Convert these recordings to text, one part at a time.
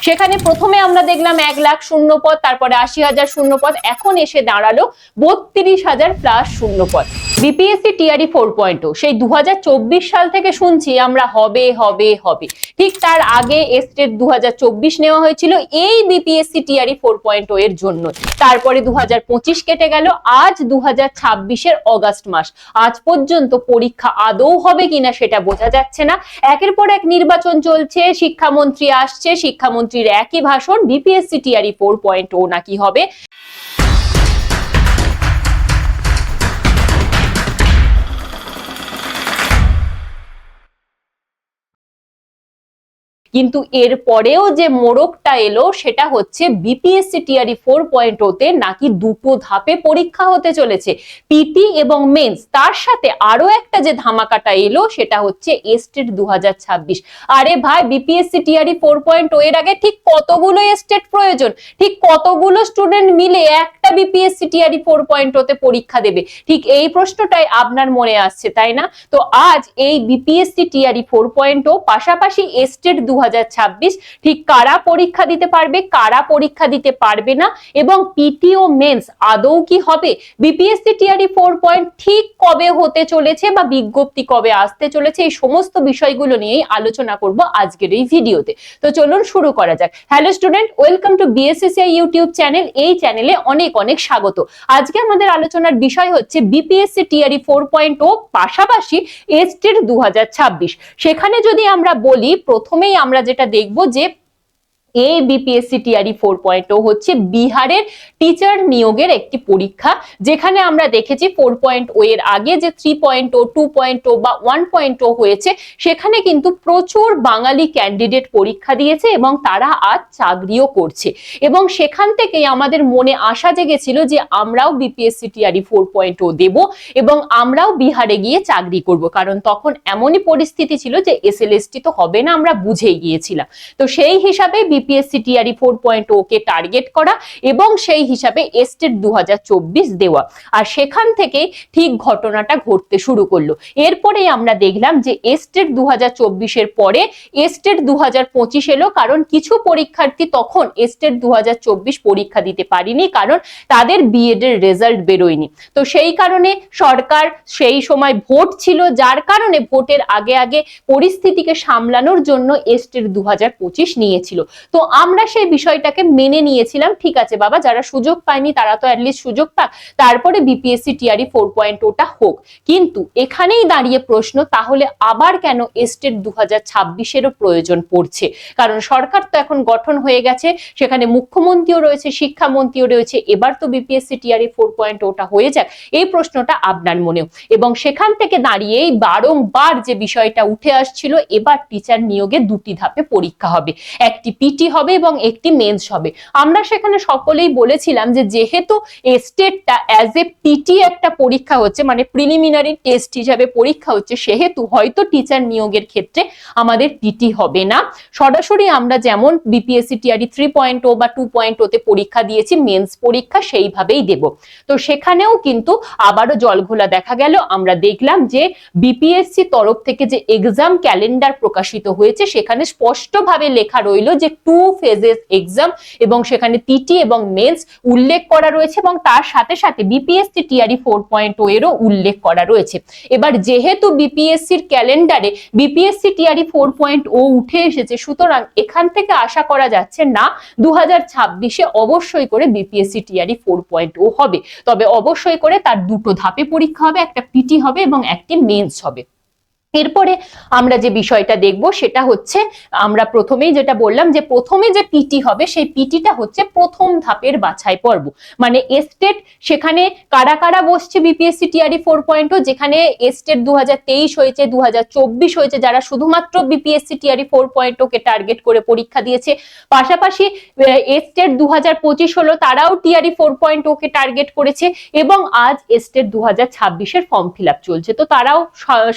সেখানে প্রথমে আমরা দেখলাম 1 লাখ শূন্য পদ, তারপরে 80,000 শূন্য পদ, এখন এসে দাঁড়ালো 32,000 প্লাস শূন্য পদ। বিপিএসসি টিআরই 4.0 সেই 2024 সাল থেকে শুনছি আমরা হবে হবে হবে, ঠিক তার আগে এস্টেট 2024 নেওয়া হয়েছিল এই বিপিএসসি টিআরই 4.0 এর জন্য। তারপরে 2025 কেটে গেল, আজ 2026 অগাস্ট মাস, আজ পর্যন্ত পরীক্ষা আদৌ হবে কিনা সেটা বোঝা যাচ্ছে না। একের পর এক নির্বাচন চলছে, শিক্ষামন্ত্রী আসছে, শিক্ষামন্ত্রীর একই ভাষণ, বিপিএসসি টিআরই 4.0 নাকি হবে। কিন্তু এর পরেও যে মোড়কটা এলো সেটা হচ্ছে বিপিএসসি টিআরই 4.0 তে নাকি দুটো ধাপে পরীক্ষা হতে চলেছে, পিটি এবং মেন্স। তার সাথে আরো একটা যে ধামাকাটা এলো সেটা হচ্ছে এস্টেট 2026। আরে ভাই, বিপিএসসি টিআরই 4.0 এর আগে ঠিক কতগুলো এস্টেট প্রয়োজন, ঠিক কতগুলো স্টুডেন্ট মিলে একটা বিপিএসসি টিআরই 4.0 তে পরীক্ষা দেবে, ঠিক এই প্রশ্নটাই আপনার মনে আসছে, তাই না? তো আজ এই বিপিএসসি টিআরই 4.0 পাশাপাশি এস্টেট 2026 ঠিক কারা পরীক্ষা দিতে পারবে, কারা পরীক্ষা দিতে পারবে না, এবং পিটি ও মেন্স আদৌ কি হবে, বিপিএসসি টিআরই 4.0 ঠিক কবে হতে চলেছে বা বিজ্ঞপ্তি কবে আসতে চলেছে, এই সমস্ত বিষয়গুলো নিয়েই আলোচনা করব আজকের এই ভিডিওতে। তো চলুন শুরু করা যাক। Hello student, welcome to BSCCI YouTube channel. এই চ্যানেলে অনেক অনেক স্বাগত। আজকে আমাদের আলোচনার বিষয় হচ্ছে বিপিএসসি টিআরই 4.0 পাশাপাশি এস্টেট 2026। সেখানে যদি আমরা বলি, প্রথমেই আমরা যেটা দেখবো যে এই বিপিএসসি টিআরই 4.0 হচ্ছে বিহারের টিচার নিয়োগের একটি পরীক্ষা, যেখানে আমরা দেখেছি 4.0 এর আগে যে 3.0, 2.0 বা 1.0 হয়েছে, সেখানে কিন্তু প্রচুর বাঙালি ক্যান্ডিডেট পরীক্ষা দিয়েছে এবং তারা আজ চাকরিও করছে। এবং সেখান থেকেই আমাদের মনে আশা জেগেছিল যে আমরাও বিপিএসসি টিআরই 4.0 দেব এবং আমরাও বিহারে গিয়ে চাকরি করব, কারণ তখন এমনই পরিস্থিতি ছিল যে এসএলএসটি তো হবে না, আমরা বুঝেই গিয়েছিলাম। তো সেই হিসাবে বিপিএসসি টিআরই 4.0 কে টার্গেট করা এবং সেই হিসাবে এস্টেট 2024 দেওয়া, আর সেখান থেকে ঠিক ঘটনাটা ঘটতে শুরু করলো। এরপরেই আমরা দেখলাম যে এস্টেট 2024 এর পরে এস্টেট 2025 এলো, কারণ কিছু পরীক্ষার্থী তখন এস্টেট 2024 পরীক্ষা দিতে পারেনি, কারণ তাদের বিএড এর রেজাল্ট বেরোয়নি। তো সেই কারণে সরকার সেই সময় ভোট ছিল, যার কারণে ভোটের আগে আগে পরিস্থিতিকে সামলানোর জন্য এস্টেট 2025 নিয়েছিল। তো আমরা সেই বিষয়টাকে মেনে নিয়েছিলাম, ঠিক আছে বাবা, যারা সুযোগ পায়নি তারা তো অ্যাটলিস্ট সুযোগ পাক, তারপরে বিপিএসসি টিআরই 4.0টা হোক। কিন্তু এখানেই দাঁড়িয়ে প্রশ্ন, তাহলে আবার কেন এস্টেট 2026-এরও প্রয়োজন পড়ছে? কারণ সরকার তো এখন গঠন হয়ে গেছে, সেখানে মুখ্যমন্ত্রীও রয়েছে, শিক্ষামন্ত্রীও রয়েছে, এবার তো বিপিএসসি টিআরই 4.0টা হয়ে যাক, এই প্রশ্নটা আপনার মনেও। এবং সেখান থেকে দাঁড়িয়েই বারংবার যে বিষয়টা উঠে আসছিল, এবার টিচার নিয়োগে দুটি ধাপে পরীক্ষা হবে, একটি পিটি হবে এবং একটি মেন্স হবে। আমরা সেখানে সকলেই বলেছিলাম যে যেহেতু এস্টেটটা অ্যাজ এ পিটি একটা পরীক্ষা হচ্ছে, মানে প্রিলিমিনারি টেস্ট হিসাবে পরীক্ষা হচ্ছে, সেহেতু হয়তো টিচার নিয়োগের ক্ষেত্রে আমাদের পিটি হবে না, সরাসরি আমরা যেমন বিপিএসসি টিআরই 3.0 বা 2.0 তে পরীক্ষা দিয়েছি মেন্স পরীক্ষা সেইভাবেই দেব। তো সেখানেও কিন্তু আবারও জলঘোলা দেখা গেল। আমরা দেখলাম যে বিপিএসসি তরফ থেকে যে এক্সাম ক্যালেন্ডার প্রকাশিত হয়েছে, সেখানে স্পষ্টভাবে লেখা রইল যে 2 ফেজেস এক্সাম, এবং সেখানে পিটি এবং মেন্স উল্লেখ করা রয়েছে, এবং তার সাথে সাথে বিপিএসসি টিআরই 4.0 এরও উল্লেখ করা রয়েছে। এবার যেহেতু বিপিএসসির ক্যালেন্ডারে বিপিএসসি টিআরই 4.0 উঠে এসেছে, সুতরাং এখান থেকে আশা করা যাচ্ছে না 2026-এ অবশ্যই করে বিপিএসসি টিআরই 4.0 হবে, তবে অবশ্যই করে তার দুটো ধাপে পরীক্ষা হবে, একটা পিটি হবে এবং একটি মেন্স হবে। এরপরে আমরা যে বিষয়টা দেখব সেটা হচ্ছে, আমরা প্রথমেই যেটা বললাম যে প্রথমে যে পিটি হবে, সেই পিটিটা হচ্ছে প্রথম ধাপের বাছাই পর্ব, মানে এস্টেট সেখানে কারা কারা বসছে বিপিএসসি টিআরই 4.0, যেখানে এস্টেট 2023 হয়েছে, 2024 হয়েছে, যারা শুধুমাত্র বিপিএসসি টিআরই 4.0 কে টার্গেট করে পরীক্ষা দিয়েছে, পাশাপাশি এস্টেট 2025 হলো, তারাও টিআরই 4.0 কে টার্গেট করেছে, এবং আজ এস্টেট 2026 এর ফর্ম ফিল আপ চলছে। তো তারাও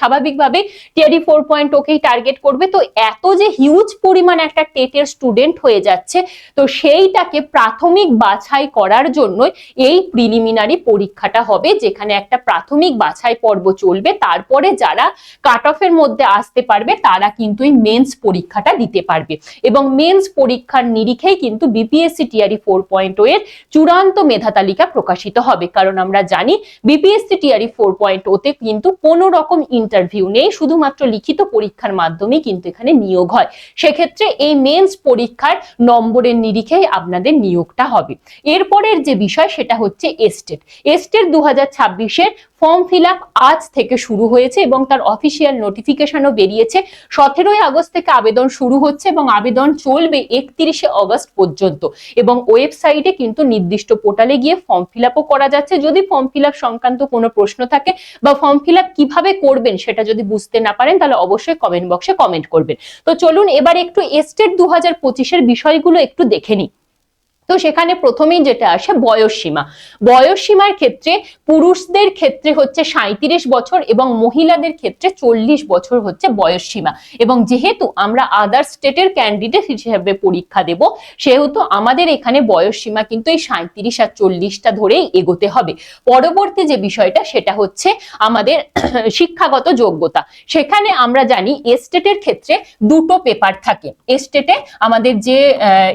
স্বাভাবিকভাবে অবশ্যই টিআরই 4.0 টার্গেট করবে। তো এত যে হিউজ পরিমাণ একটা টেটের স্টুডেন্ট হয়ে যাচ্ছে, তো সেইটাকে প্রাথমিক বাছাই করার জন্য এই প্রিলিমিনারি পরীক্ষাটা হবে, যেখানে একটা প্রাথমিক বাছাই পর্ব চলবে। তারপরে যারা কাট অফের মধ্যে আসতে পারবে তারা কিন্তু এই মেন্স পরীক্ষাটা দিতে পারবে, এবং মেন্স পরীক্ষার নিরিখেই কিন্তু বিপিএসসি টিআরই 4.0 এর চূড়ান্ত মেধা তালিকা প্রকাশিত হবে। কারণ আমরা জানি বিপিএসসি টিআরই 4.0 তে কিন্তু কোনো রকম ইন্টারভিউ নেই, শুধুমাত্র লিখিত পরীক্ষার মাধ্যমে কিন্তু এখানে নিয়োগ হয়। সেক্ষেত্রে এই মেন্স পরীক্ষার নম্বরের নিরিখেই আপনাদের নিয়োগটা হবে। এরপরের যে বিষয় সেটা হচ্ছে এস্টেট। এস্টেট 2026-এর ফর্ম ফিল আপ আজ থেকে শুরু হয়েছে এবং তার অফিসিয়াল নোটিফিকেশনও বেরিয়েছে। 17 আগস্ট থেকে আবেদন শুরু হচ্ছে এবং আবেদন চলবে 31 আগস্ট পর্যন্ত, এবং ওয়েবসাইটে কিন্তু নির্দিষ্ট পোর্টালে গিয়ে ফর্ম ফিল আপও করা যাচ্ছে। যদি ফর্ম ফিল আপ সংক্রান্ত কোনো প্রশ্ন থাকে বা ফর্ম ফিল আপ কিভাবে করবেন সেটা যদি বুঝতে না পারেন তাহলে অবশ্যই কমেন্ট বক্সে কমেন্ট করবেন। তো চলুন এবার একটু এস্টেট 2025-এর বিষয়গুলো একটু দেখে নিই। তো সেখানে প্রথমেই যেটা আসে বয়সসীমা। বয়সসীমার ক্ষেত্রে পুরুষদের ক্ষেত্রে হচ্ছে 37 বছর এবং মহিলাদের ক্ষেত্রে 40 বছর হচ্ছে বয়সসীমা। এবং যেহেতু আমরা আদার স্টেটের ক্যান্ডিডেট হিসেবে পরীক্ষা দেব, সেহেতু আমাদের এখানে বয়সসীমা কিন্তু এই 37 আর 40টা ধরেই এগোতে হবে। পরবর্তী যে বিষয়টা সেটা হচ্ছে আমাদের শিক্ষাগত যোগ্যতা। সেখানে আমরা জানি এস্টেটের ক্ষেত্রে দুটো পেপার থাকে। এস্টেটে আমাদের যে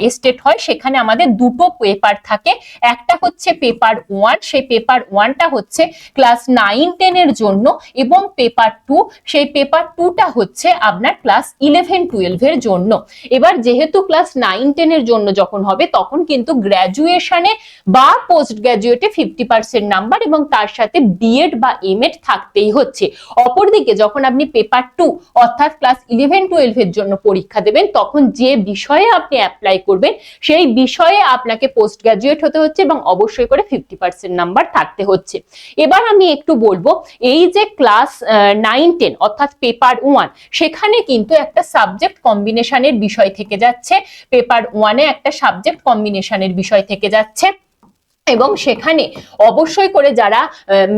এস্টেট হয় সেখানে আমাদের দুটো পেপার থাকে। একটা হচ্ছে পেপার 1, সেই পেপার 1টা হচ্ছে ক্লাস 9-10 এর জন্য, এবং পেপার 2, সেই পেপার 2টা হচ্ছে আপনার ক্লাস 11-12 এর জন্য। এবার যেহেতু ক্লাস 9-10 এর জন্য যখন হবে তখন কিন্তু গ্র্যাজুয়েশনে বা পোস্ট গ্র্যাজুয়েটে 50% নাম্বার এবং তার সাথে বিএড বা এমএড থাকতেই হচ্ছে। অপরদিকে যখন আপনি পেপার 2 অর্থাৎ ক্লাস 11-12 এর জন্য পরীক্ষা দেবেন, তখন যে বিষয়ে আপনি অ্যাপ্লাই করবেন সেই বিষয়ে আপনাকে পোস্ট গ্রাজুয়েট হতে হচ্ছে এবং অবশ্যই করে 50% নাম্বার থাকতে হচ্ছে। এবার আমি একটু বলবো, এই যে ক্লাস 9-10 অর্থাৎ পেপার 1, সেখানে কিন্তু একটা সাবজেক্ট কম্বিনেশনের বিষয় থেকে যাচ্ছে। পেপার 1-এ একটা সাবজেক্ট কম্বিনেশনের বিষয় থেকে যাচ্ছে, এবং সেখানে অবশ্যই করে যারা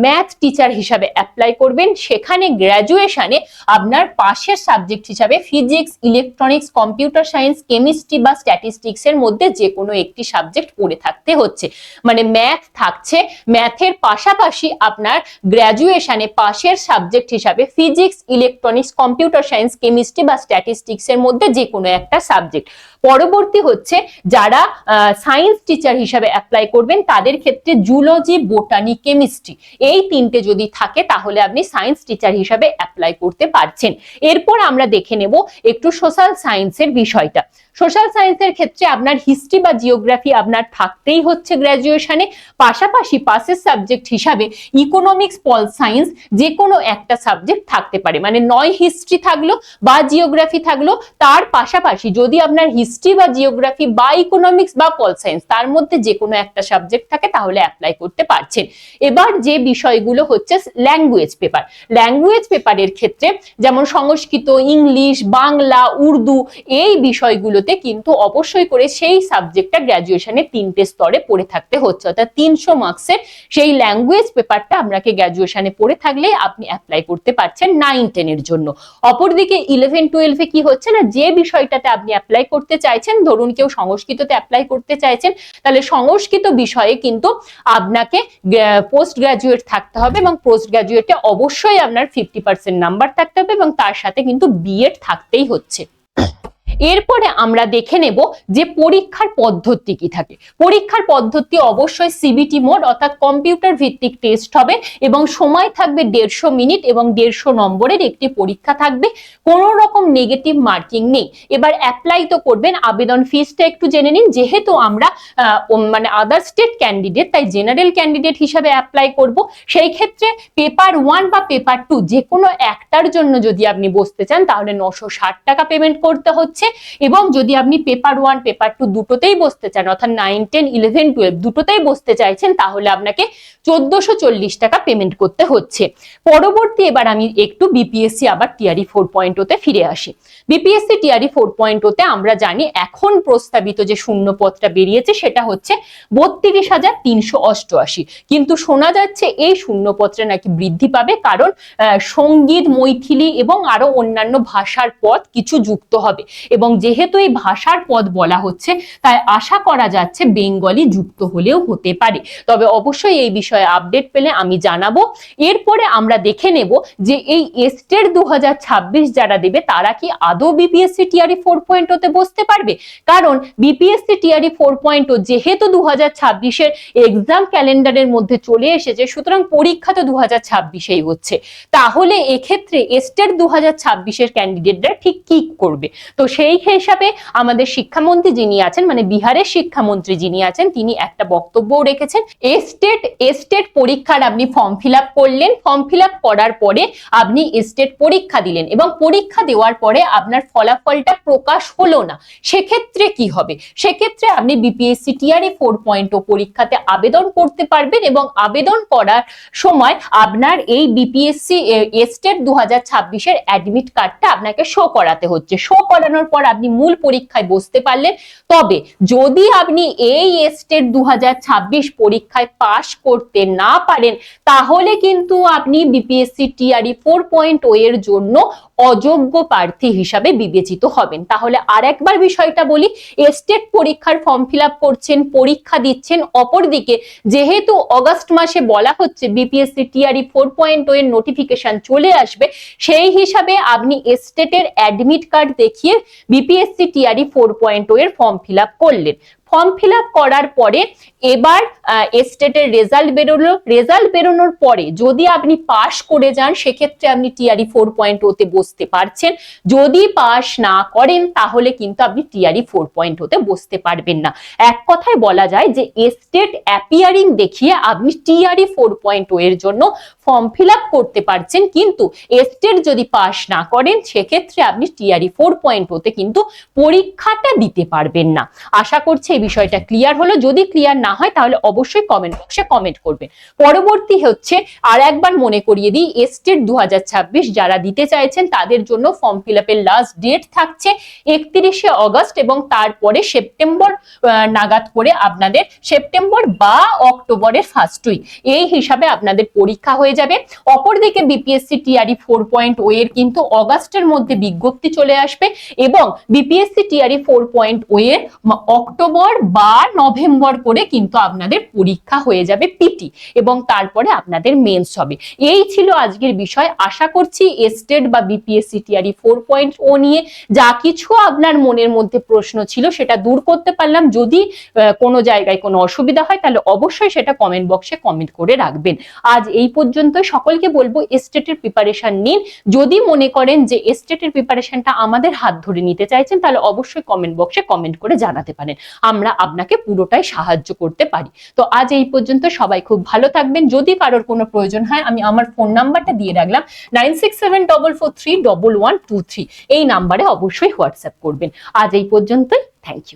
ম্যাথ টিচার হিসাবে অ্যাপ্লাই করবেন, সেখানে গ্র্যাজুয়েশনে আপনার পাশের সাবজেক্ট হিসাবে physics, electronics, computer science, chemistry বা স্ট্যাটিস্টিক্স এর মধ্যে যে কোনো একটি সাবজেক্ট পড়ে থাকতে হচ্ছে। মানে ম্যাথ থাকছে, ম্যাথের পাশাপাশি আপনার গ্র্যাজুয়েশনে পাশের সাবজেক্ট হিসাবে physics, electronics, computer science, chemistry বা স্ট্যাটিস্টিক্স এর মধ্যে যে কোনো একটা সাবজেক্ট। পরবর্তী হচ্ছে যারা সায়েন্স টিচার হিসাবে অ্যাপ্লাই করবেন তাদের ক্ষেত্রে জুলজি, বোটানি, কেমিস্ট্রি এই তিনটে যদি থাকে তাহলে আপনি সায়েন্স টিচার হিসাবে অ্যাপ্লাই করতে পারছেন। এরপর আমরা দেখে নেব একটু সোশ্যাল সায়েন্সের বিষয়টা। সোশ্যাল সায়েন্সের ক্ষেত্রে আপনার হিস্ট্রি বা জিওগ্রাফি আপনার থাকতেই হচ্ছে গ্র্যাজুয়েশনে, পাশাপাশি পাশের সাবজেক্ট হিসাবে ইকোনমিক্স, পল সায়েন্স যে কোনো একটা সাবজেক্ট থাকতে পারে। মানে নয় হিস্ট্রি থাকলো বা জিওগ্রাফি থাকলো, তার পাশাপাশি যদি আপনার হিস্ট্রি বা জিওগ্রাফি বা ইকোনমিক্স বা পল সায়েন্স তার মধ্যে যে কোনো একটা সাবজেক্ট থাকে তাহলে অ্যাপ্লাই করতে পারছেন। এবার যে বিষয়গুলো হচ্ছে ল্যাঙ্গুয়েজ পেপার। ল্যাঙ্গুয়েজ পেপারের ক্ষেত্রে যেমন সংস্কৃত, ইংলিশ, বাংলা, উর্দু এই বিষয়গুলোতে কিন্তু অবশ্যই করে সেই সাবজেক্টটা গ্র্যাজুয়েশনে 3টে স্তরে পড়ে থাকতে হচ্ছে, অর্থাৎ 300 মার্কসের সেই ল্যাঙ্গুয়েজ পেপারটা আপনাকে গ্র্যাজুয়েশনে পড়ে থাকলে আপনি অ্যাপ্লাই করতে পারছেন 9-10 এর জন্য। অপরদিকে 11-12 এ কি হচ্ছে না, যে বিষয়টাতে আপনি অ্যাপ্লাই করতে চাইছেন, ধরুন কেউ সংস্কৃততে অ্যাপ্লাই করতে চাইছেন, তাহলে সংস্কৃত বিষয়ে কিন্তু আপনাকে পোস্ট গ্রাজুয়েট থাকতে হবে এবং পোস্ট গ্রাজুয়েটে অবশ্যই আপনার 50% নাম্বার থাকতে হবে এবং তার সাথে কিন্তু বিএড থাকতেই হচ্ছে। এরপরে আমরা দেখে নেব যে পরীক্ষার পদ্ধতি কি থাকে। পরীক্ষার পদ্ধতি অবশ্যই সিবিটি মোড অর্থাৎ কম্পিউটার ভিত্তিক টেস্ট হবে এবং সময় থাকবে 150 মিনিট এবং 150 নম্বরের একটি পরীক্ষা থাকবে। কোনো রকম নেগেটিভ মার্কিং নেই। এবার অ্যাপ্লাই তো করবেন, আবেদন ফিসটা একটু জেনে নিন। যেহেতু আমরা মানে আদার স্টেট ক্যান্ডিডেট, তাই জেনারেল ক্যান্ডিডেট হিসাবে অ্যাপ্লাই করব। সেই ক্ষেত্রে পেপার 1 বা পেপার 2 যে কোনো একটার জন্য যদি আপনি বসতে চান তাহলে 960 টাকা পেমেন্ট করতে হচ্ছে। এবং যদি আপনি পেপার 1 পেপার 2 দুটোতেই বসতে চান, অর্থাৎ 9, 10, 11, 12 দুটোতেই বসতে চাইছেন, তাহলে আপনাকে 1440 টাকা পেমেন্ট করতে হচ্ছে। পরবর্তী এবার আমি একটু বিপিএসসি আবার টিআরই 4.0 তে ফিরে আসি। বিপিএসসি টিআরই 4.0 তে আমরা জানি এখন প্রস্তাবিত যে শূন্য পদটা বেরিয়েছে সেটা হচ্ছে 32,388, কিন্তু শোনা যাচ্ছে এই শূন্য পদটা নাকি বৃদ্ধি পাবে, কারণ সঙ্গীত, মৈথিলি এবং আরো অন্যান্য ভাষার পদ কিছু যুক্ত হবে, এবং যেহেতু এই ভাষার পদ বলা হচ্ছে তাই আশা করা যাচ্ছে বেঙ্গলি যুক্ত হলেও হতে পারে। তবে অবশ্যই এই বিষয়ে আপডেট পেলে আমি জানাবো। এরপরে আমরা দেখে নেব যে এই এস্টেট 2026 যারা দেবে তারা কি আদৌ বিপিএসসি টিআরই 4.0 তে বসতে পারবে, কারণ বিপিএসসি টিআরই 4.0 যেহেতু 2026 এর এক্সাম ক্যালেন্ডারের মধ্যে চলে এসেছে, সুতরাং পরীক্ষা তো 2026-এই হচ্ছে। তাহলে এক্ষেত্রে এস্টেট 2026 এর ক্যান্ডিডেটরা ঠিক কি করবে? তো সেই হিসাবে আমাদের শিক্ষামন্ত্রী যিনি আছেন, মানে বিহারের শিক্ষামন্ত্রী যিনি আছেন, তিনি একটা বক্তব্য রেখেছেন। এস্টেট পরীক্ষার আপনি ফর্ম ফিল আপ করলেন, ফর্ম ফিল আপ করার পরে আপনি এস্টেট পরীক্ষা দিলেন এবং পরীক্ষা দেওয়ার পরে আপনার ফলাফলটা প্রকাশ হলো না, সেক্ষেত্রে কি হবে? সেক্ষেত্রে আপনি বিপিএসসি টিআরই 4.0 পরীক্ষাতে আবেদন করতে পারবেন এবং আবেদন করার সময় আপনার এই বিপিএসসি এস্টেট 2026 এর অ্যাডমিট কার্ডটা আপনাকে শো করাতে হচ্ছে। শো করানোর পর আপনি মূল পরীক্ষায় বসতে পারলেন। তবে যদি আপনি এই এস্টেট 2026 পরীক্ষায় পাশ করতে না পারেন, তাহলে কিন্তু আপনি বিপিএসসি টিআরই 4.0 এর জন্য অযোগ্য প্রার্থী হিসাবে বিবেচিত হবেন। তাহলে আরেকবার বিষয়টা বলি, এস্টেট পরীক্ষার ফর্ম ফিল আপ করছেন, পরীক্ষা দিচ্ছেন, অপরদিকে যেহেতু অগাস্ট মাসে বলা হচ্ছে বিপিএসসি টিআরই 4.0 এর নোটিফিকেশন চলে আসবে, সেই হিসাবে আপনি এস্টেটের অ্যাডমিট কার্ড দেখিয়ে বিপিএসসি টিআরই 4.0 এর ফর্ম ফিল আপ করলেন। ফর্ম ফিল আপ করার পরে এবার এস্টেটের রেজাল্ট বেরোলো। রেজাল্ট বেরোনোর পরে যদি আপনি পাশ করে যান, সেক্ষেত্রে আপনি টিআরই 4.0 তে বসতে পারছেন। যদি পাশ না করেন তাহলে কিন্তু আপনি টিআরই 4.0 তে বসতে পারবেন না। এক কথায় বলা যায় যে এস্টেট অ্যাপিয়ারিং দেখিয়ে আপনি টিআরই 4.0 এর জন্য ফর্ম ফিল আপ করতে পারছেন, কিন্তু এস্টেট যদি পাশ না করেন সেক্ষেত্রে আপনি টিআরই 4.0 তে কিন্তু পরীক্ষাটা দিতে পারবেন না। আশা করছি এই বিষয়টা ক্লিয়ার হলো। যদি ক্লিয়ার না হয় তাহলে অবশ্যই কমেন্ট বক্সে কমেন্ট করবেন। পরবর্তী হচ্ছে আর একবার মনে করিয়ে দিই, এস্টেট 2026 যারা দিতে চাইছেন তাদের জন্য ফর্ম ফিল আপের লাস্ট ডেট থাকছে 31শে অগস্ট, এবং তারপরে সেপ্টেম্বর নাগাদ করে আপনাদের সেপ্টেম্বর বা অক্টোবরের ফার্স্ট উইক এই হিসাবে আপনাদের পরীক্ষা হয়ে যাবে। অপরদিকে বিপিএসসি টিআরই 4.0 এর কিন্তু অগস্টের মধ্যে বিজ্ঞপ্তি চলে আসবে এবং বিপিএসসি টিআরই 4.0 এর অক্টোবর বা নভেম্বর করে কিন্তু আপনাদের পরীক্ষা হয়ে যাবে পিটি, এবং তারপরে আপনাদের মেন্স হবে। এই ছিল আজকের বিষয়। আশা করছি এস্টেট বা বিপিএসসি টিআরই 4.0 নিয়ে যা কিছু আপনার মনের মধ্যে প্রশ্ন ছিল সেটা দূর করতে পারলাম। যদি কোনো জায়গায় কোনো অসুবিধা হয় তাহলে অবশ্যই সেটা কমেন্ট বক্সে কমেন্ট করে রাখবেন। আজ এই পর্যন্ত। সকলকে বলবো এস্টেটের প্রিপারেশন নিন। যদি মনে করেন যে এস্টেটের প্রিপারেশনটা আমাদের হাত ধরে নিতে চাইছেন তাহলে অবশ্যই কমেন্ট বক্সে কমেন্ট করে জানাতে পারেন, আমরা আপনাকে পুরোটাই সাহায্য করতে পারি। তো আজ এই পর্যন্ত। সবাই খুব ভালো থাকবেন। যদি কারোর কোনো প্রয়োজন হয় আমি আমার ফোন নাম্বারটা দিয়ে রাখলাম 9674431123, এই নাম্বারে অবশ্যই হোয়াটসঅ্যাপ করবেন। আজ এই পর্যন্তই। Thank you.